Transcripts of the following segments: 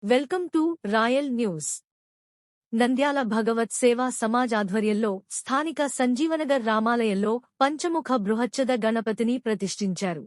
Welcome to royal news. Nandyal Bhagavat Seva Samaj ఆధ్వర్యంలో స్థానిక సంజీవనగర్ రామాలయంలో పంచముఖ బృహచ్చద గణపతిని ప్రతిష్ఠించారు.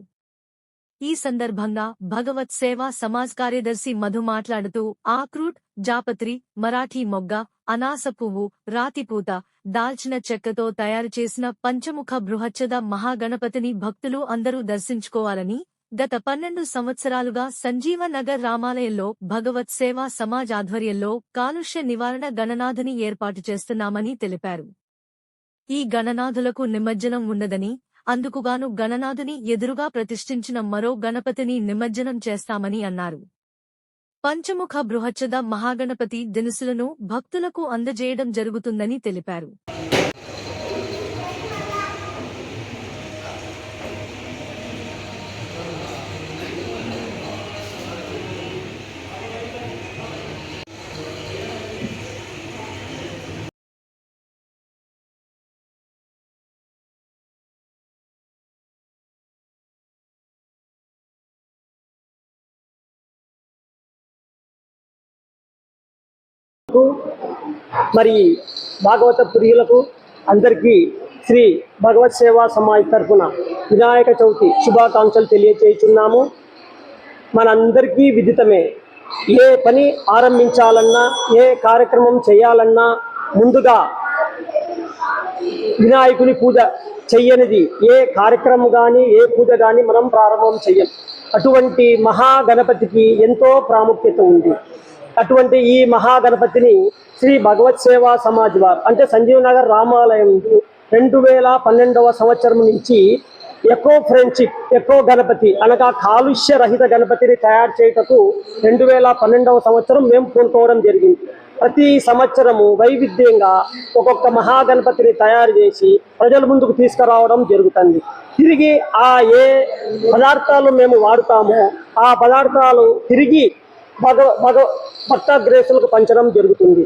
ఈ సందర్భంగా భగవత్ సేవా సమాజ్ కార్యదర్శి మధు మాట్లాడుతూ ఆక్రూట్, జాపత్రి, మరాఠీ మొగ్గ, అనాస పువ్వు, రాతిపూత, దాల్చిన చెక్కతో తయారు చేసిన పంచముఖ బృహచ్చద మహాగణపతిని భక్తులు అందరూ దర్శించుకోవాలని గత 12 సంవత్సరాలుగా సంజీవ నగర్ రామాలయంలో భగవత్ సేవా సమాజ్ ఆధ్వర్యంలో కాలుష్య నివారణ గణనాథుని ఏర్పాటు చేస్తున్నామని తెలిపారు. ఈ గణనాథులకు నిమజ్జనం ఉండదని, అందుకుగాను గణనాథుని ఎదురుగా ప్రతిష్ఠించిన మరో గణపతిని నిమజ్జనం చేస్తామని అన్నారు. పంచముఖ బృహచ్చద మహాగణపతి దినుసులను భక్తులకు అందజేయడం జరుగుతుందని తెలిపారు. మరి భాగవత ప్రియులకు అందరికీ శ్రీ భగవత్ సేవా సమాజ్ తరఫున వినాయక చవితి శుభాకాంక్షలు తెలియజేస్తున్నాము. మనందరికీ విదితమే, ఏ పని ఆరంభించాలన్నా, ఏ కార్యక్రమం చేయాలన్నా ముందుగా వినాయకుని పూజ చెయ్యనిది ఏ కార్యక్రమం కానీ, ఏ పూజ కానీ మనం ప్రారంభం చెయ్యం. అటువంటి మహాగణపతికి ఎంతో ప్రాముఖ్యత ఉంది. అటువంటి ఈ మహాగణపతిని శ్రీ భగవత్ సేవా సమాజ్ వారు అంటే సంజీవనగర్ రామాలయం 2012వ సంవత్సరం నుంచి ఎకో ఫ్రెండ్షిప్, ఎకో గణపతి అనగా కాలుష్య రహిత గణపతిని తయారు చేయటకు 2012వ సంవత్సరం మేము పూనుకోవడం జరిగింది. ప్రతి సంవత్సరము వైవిధ్యంగా ఒక్కొక్క మహాగణపతిని తయారు చేసి ప్రజల ముందుకు తీసుకురావడం జరుగుతుంది. తిరిగి ఏ పదార్థాలు మేము వాడుతామో ఆ పదార్థాలు తిరిగి భక్తగ్రేసులకు పంచడం జరుగుతుంది.